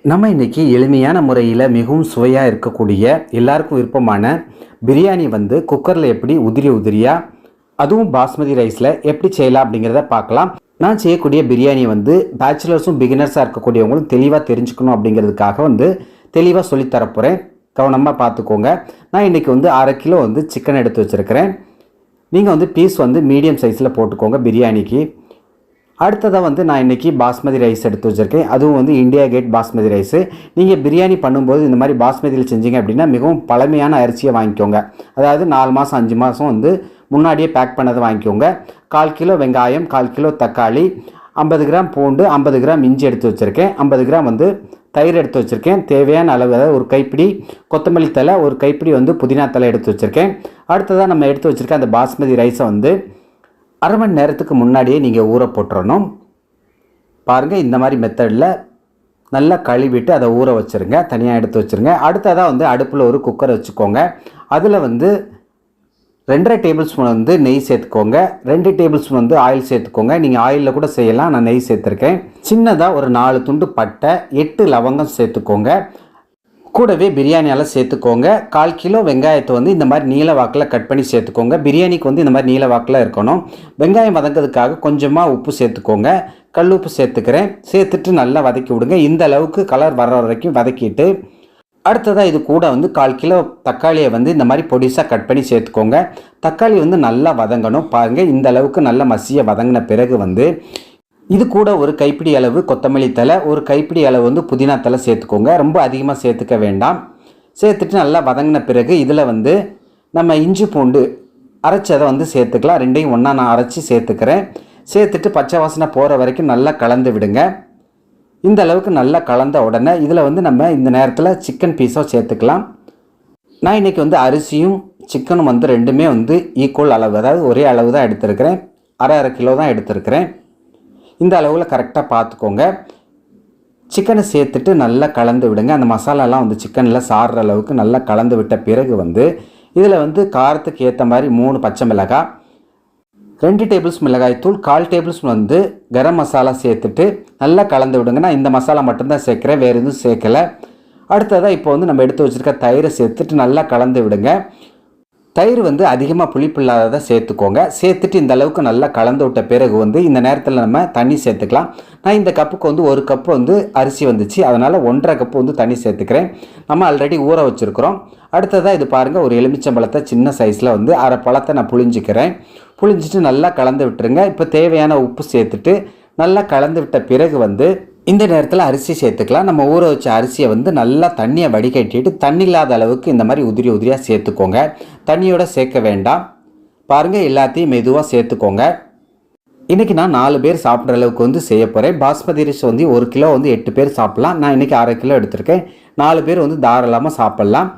நம்ம இன்றைக்கி எளிமையான முறையில் மிகவும் சுவையாக இருக்கக்கூடிய எல்லாருக்கும் விருப்பமான பிரியாணி வந்து குக்கரில் எப்படி உதிரியாக அதுவும் பாஸ்மதி ரைஸில் எப்படி செய்யலாம் அப்படிங்கிறத பார்க்கலாம். நான் செய்யக்கூடிய பிரியாணி வந்து பேச்சுலர்ஸும் பிகினர்ஸாக இருக்கக்கூடியவங்களும் தெளிவாக தெரிஞ்சுக்கணும் அப்படிங்கிறதுக்காக வந்து தெளிவாக சொல்லித்தரப்போகிறேன். கவனமாக பார்த்துக்கோங்க. நான் இன்றைக்கி வந்து 1/2 கிலோ வந்து சிக்கன் எடுத்து வச்சுருக்கிறேன். நீங்கள் வந்து பீஸ் வந்து மீடியம் சைஸில் போட்டுக்கோங்க பிரியாணிக்கு. அடுத்ததாக வந்து நான் இன்றைக்கி பாஸ்மதி ரைஸ் எடுத்து வச்சுருக்கேன். அதுவும் வந்து இந்தியா கேட் பாஸ்மதி ரைஸு. நீங்கள் பிரியாணி பண்ணும்போது இந்த மாதிரி பாஸ்மதியில் செஞ்சீங்க அப்படின்னா மிகவும் பழமையான அரிசியை வாங்கிக்கோங்க. அதாவது 4 மாதம் 5 மாதம் வந்து முன்னாடியே பேக் பண்ணதை வாங்கிக்கோங்க. 1/4 கிலோ வெங்காயம், 1/4 கிலோ தக்காளி, 50 கிராம் பூண்டு, 50 கிராம் இஞ்சி எடுத்து வச்சுருக்கேன். 50 கிராம் வந்து தயிர் எடுத்து வச்சுருக்கேன். தேவையான அளவு, அதாவது ஒரு கைப்பிடி கொத்தமல்லி தலை, ஒரு கைப்பிடி வந்து புதினா தலை எடுத்து வச்சுருக்கேன். அடுத்ததாக நம்ம எடுத்து வச்சுருக்க அந்த பாஸ்மதி ரைஸை வந்து 1/2 மணி நேரத்துக்கு முன்னாடியே நீங்கள் ஊற போட்டுறணும். பாருங்கள், இந்த மாதிரி மெத்தடில் நல்லா கழுவிட்டு அதை ஊற வச்சுருங்க, தனியாக எடுத்து வச்சுருங்க. அடுத்ததாக வந்து அடுப்பில் ஒரு குக்கர் வச்சுக்கோங்க. அதில் வந்து 2.5 டேபிள் ஸ்பூன் வந்து நெய் சேர்த்துக்கோங்க. 2 டேபிள் ஸ்பூன் வந்து ஆயில் சேர்த்துக்கோங்க. நீங்கள் ஆயிலில் கூட செய்யலாம், நான் நெய் சேர்த்துருக்கேன். சின்னதாக ஒரு 4 துண்டு பட்டை, 8 லவங்கம் சேர்த்துக்கோங்க. கூடவே பிரியாணியால் சேர்த்துக்கோங்க. 1/4 கிலோ வெங்காயத்தை வந்து இந்த மாதிரி நீல வாக்கில் கட் பண்ணி சேர்த்துக்கோங்க. பிரியாணிக்கு வந்து இந்த மாதிரி நீல வாக்கில் இருக்கணும். வெங்காயம் வதங்கிறதுக்காக கொஞ்சமாக உப்பு சேர்த்துக்கோங்க. கல் உப்பு சேர்த்துக்கிறேன். சேர்த்துட்டு நல்லா வதக்கி விடுங்க. இந்த அளவுக்கு கலர் வர்ற வரைக்கும் வதக்கிட்டு அடுத்ததாக இது கூட வந்து 1/4 கிலோ தக்காளியை வந்து இந்த மாதிரி பொடிசாக கட் பண்ணி சேர்த்துக்கோங்க. தக்காளி வந்து நல்லா வதங்கணும். பாருங்கள், இந்த அளவுக்கு நல்லா மசிய வதங்கின பிறகு வந்து இது கூட ஒரு கைப்பிடி அளவு கொத்தமல்லி தலை, ஒரு கைப்பிடி அளவு வந்து புதினா தலை சேர்த்துக்கோங்க. ரொம்ப அதிகமாக சேர்த்துக்க வேண்டாம். சேர்த்துட்டு நல்லா வதங்கின பிறகு இதில் வந்து நம்ம இஞ்சி பூண்டு அரைச்சதை வந்து சேர்த்துக்கலாம். ரெண்டையும் ஒன்றா நான் அரைச்சி சேர்த்துக்கிறேன். சேர்த்துட்டு பச்சை வாசனை போகிற வரைக்கும் நல்லா கலந்து விடுங்க. இந்த அளவுக்கு நல்லா கலந்த உடனே இதில் வந்து நம்ம இந்த நேரத்தில் சிக்கன் பீஸாக சேர்த்துக்கலாம். நான் இன்றைக்கி வந்து அரிசியும் சிக்கனும் வந்து ரெண்டுமே வந்து ஈக்குவல் அளவு, அதாவது ஒரே அளவு தான் எடுத்துருக்கிறேன். 1/2 கிலோ தான் எடுத்துருக்கிறேன். இந்த அளவில் கரெக்டாக பார்த்துக்கோங்க. சிக்கனை சேர்த்துட்டு நல்லா கலந்து விடுங்க. அந்த மசாலாலாம் வந்து சிக்கனில் சாடுற அளவுக்கு நல்லா கலந்து விட்ட பிறகு வந்து இதில் வந்து காரத்துக்கு ஏற்ற மாதிரி 3 பச்சை மிளகாய், 2 டேபிள் ஸ்பூன் மிளகாய்த்தூள், 1/4 டேபிள் ஸ்பூன் வந்து கரம் மசாலா சேர்த்துட்டு நல்லா கலந்து விடுங்க. நான் இந்த மசாலா மட்டும்தான் சேர்க்குறேன், வேறு எதுவும் சேர்க்கலை. அடுத்ததாக இப்போ வந்து நம்ம எடுத்து வச்சுருக்க தயிரை சேர்த்துட்டு நல்லா கலந்து விடுங்க. தயிர் வந்து அதிகமாக புளிப்பு இல்லாததை சேர்த்துக்கோங்க. சேர்த்துட்டு இந்த அளவுக்கு நல்லா கலந்து விட்ட பிறகு வந்து இந்த நேரத்தில் நம்ம தண்ணி சேர்த்துக்கலாம். நான் இந்த கப்புக்கு வந்து 1 கப்பு வந்து அரிசி வந்துச்சு, அதனால் 1.5 கப்பு வந்து தண்ணி சேர்த்துக்கிறேன். நம்ம ஆல்ரெடி ஊற வச்சுருக்கிறோம். அடுத்ததாக இது பாருங்கள், ஒரு எலுமிச்சம்பழத்தை சின்ன சைஸில் வந்து 1/2 பழத்தை நான் புழிஞ்சிக்கிறேன். புழிஞ்சிட்டு நல்லா கலந்து விட்டுருங்க. இப்போ தேவையான உப்பு சேர்த்துட்டு நல்லா கலந்து விட்ட பிறகு வந்து இந்த நேரத்தில் அரிசி சேர்த்துக்கலாம். நம்ம ஊற வச்ச அரிசியை வந்து நல்லா தண்ணியை வடிகட்டிட்டு தண்ணி இல்லாத அளவுக்கு இந்த மாதிரி உதிரியாக சேர்த்துக்கோங்க. தண்ணியோட சேர்க்க வேண்டாம். பாருங்கள், எல்லாத்தையும் மெதுவாக சேர்த்துக்கோங்க. இன்றைக்கி நான் 4 பேர் சாப்பிட்ற அளவுக்கு வந்து செய்ய போகிறேன். பாஸ்மதி ரைஸ் வந்து 1 கிலோ வந்து 8 பேர் சாப்பிட்லாம். நான் இன்றைக்கி 1/2 கிலோ எடுத்திருக்கேன். 4 பேர் வந்து தாராளமாக சாப்பிட்லாம்.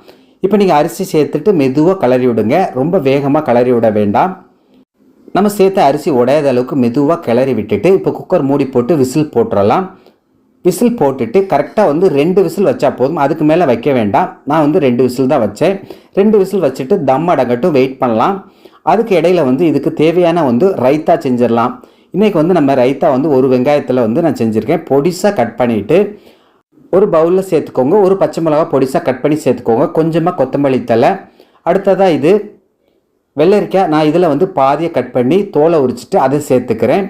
இப்போ நீங்கள் அரிசி சேர்த்துட்டு மெதுவாக கிளறி விடுங்க. ரொம்ப வேகமாக கிளறி விட வேண்டாம். நம்ம சேர்த்த அரிசி உடையாத அளவுக்கு மெதுவாக கிளறி விட்டுட்டு இப்போ குக்கர் மூடி போட்டு விசில் போட்டுடலாம். விசில் போட்டுட்டு கரெக்டாக வந்து 2 விசில் வச்சா போதும், அதுக்கு மேலே வைக்க வேண்டாம். நான் வந்து 2 விசில் தான் வச்சேன். 2 விசில் வச்சுட்டு தம் அடங்கட்டும், வெயிட் பண்ணலாம். அதுக்கு இடையில் வந்து இதுக்கு தேவையான வந்து ரைத்தா செஞ்சிடலாம். இன்றைக்கி வந்து நம்ம ரைத்தா வந்து ஒரு வெங்காயத்தில் வந்து நான் செஞ்சுருக்கேன். பொடிசாக கட் பண்ணிவிட்டு ஒரு பவுலில் சேர்த்துக்கோங்க. ஒரு பச்சை மிளகா பொடிசாக கட் பண்ணி சேர்த்துக்கோங்க. கொஞ்சமாக கொத்தமல்லி தலை. அடுத்ததாக இது வெள்ளரிக்காய். நான் இதில் வந்து பாதியை கட் பண்ணி தோலை உரிச்சிட்டு அதை சேர்த்துக்கிறேன்.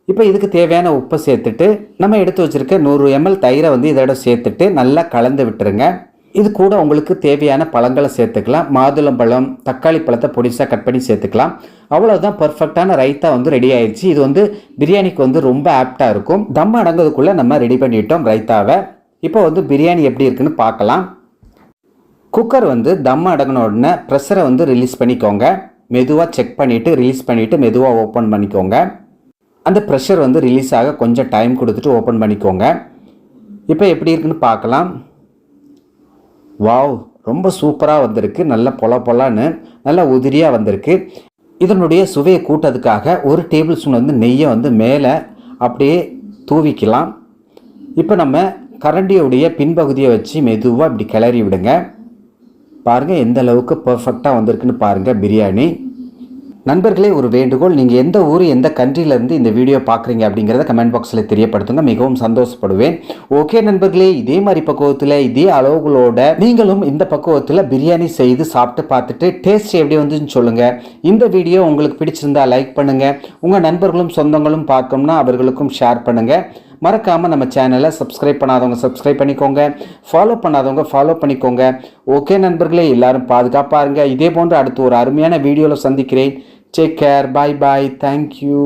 இப்போ இதுக்கு தேவையான உப்பை சேர்த்துட்டு நம்ம எடுத்து வச்சுருக்க 100 ml தயிரை வந்து இதோட சேர்த்துட்டு நல்லா கலந்து விட்டுருங்க. இது கூட உங்களுக்கு தேவையான பழங்களை சேர்த்துக்கலாம். மாதுளம்பழம், தக்காளி பழத்தை பொடிசாக கட் பண்ணி சேர்த்துக்கலாம். அவ்வளோதான், பர்ஃபெக்டான ரைத்தா வந்து ரெடி ஆயிடுச்சு. இது வந்து பிரியாணிக்கு வந்து ரொம்ப ஆப்டாக இருக்கும். தம் அடங்கிறதுக்குள்ளே நம்ம ரெடி பண்ணிட்டோம் ரைத்தாவை. இப்போ வந்து பிரியாணி எப்படி இருக்குன்னு பார்க்கலாம். குக்கர் வந்து தம் அடங்கின உடனே ப்ரெஷரை வந்து ரிலீஸ் பண்ணிக்கோங்க. மெதுவாக செக் பண்ணிவிட்டு ரிலீஸ் பண்ணிவிட்டு மெதுவாக ஓப்பன் பண்ணிக்கோங்க. அந்த ப்ரெஷர் வந்து ரிலீஸ் ஆக கொஞ்சம் டைம் கொடுத்துட்டு ஓப்பன் பண்ணிக்கோங்க. இப்போ எப்படி இருக்குன்னு பார்க்கலாம். வாவ், ரொம்ப சூப்பராக வந்திருக்கு. நல்ல பொலான்னு நல்லா உதிரியாக வந்திருக்கு. இதனுடைய சுவையை கூட்டதுக்காக 1 டேபிள் ஸ்பூன் வந்து நெய்யை வந்து மேலே அப்படியே தூவிக்கலாம். இப்போ நம்ம கரண்டியோடைய பின்பகுதியை வச்சு மெதுவாக இப்படி கிளறி விடுங்க. பாருங்கள் எந்த அளவுக்கு பர்ஃபெக்டாக வந்திருக்குன்னு பாருங்கள் பிரியாணி. நண்பர்களே, ஒரு வேண்டுகோள், நீங்கள் எந்த ஊர் எந்த கண்ட்ரிலேருந்து இந்த வீடியோ பார்க்குறீங்க அப்படிங்கிறத கமெண்ட் பாக்ஸில் தெரியப்படுத்துங்க, மிகவும் சந்தோஷப்படுவேன். ஓகே நண்பர்களே, இதே மாதிரி பக்குவத்தில் இதே அளவுகளோட நீங்களும் இந்த பக்குவத்தில் பிரியாணி செய்து சாப்பிட்டு பார்த்துட்டு டேஸ்ட் எப்படி வந்துன்னு சொல்லுங்கள். இந்த வீடியோ உங்களுக்கு பிடிச்சிருந்தா லைக் பண்ணுங்கள். உங்கள் நண்பர்களும் சொந்தங்களும் பார்க்கணும்னா அவர்களுக்கும் ஷேர் பண்ணுங்கள். மறக்காமல் நம்ம சேனலை சப்ஸ்கிரைப் பண்ணாதவங்க சப்ஸ்கிரைப் பண்ணிக்கோங்க, ஃபாலோ பண்ணாதவங்க ஃபாலோ பண்ணிக்கோங்க. ஓகே நண்பர்களே, எல்லாரும் பாதுகாப்பாக இருங்க. இதே போன்று அடுத்து ஒரு அருமையான வீடியோவில் சந்திக்கிறேன். டேக் கேர், பாய் பாய், தேங்க்யூ.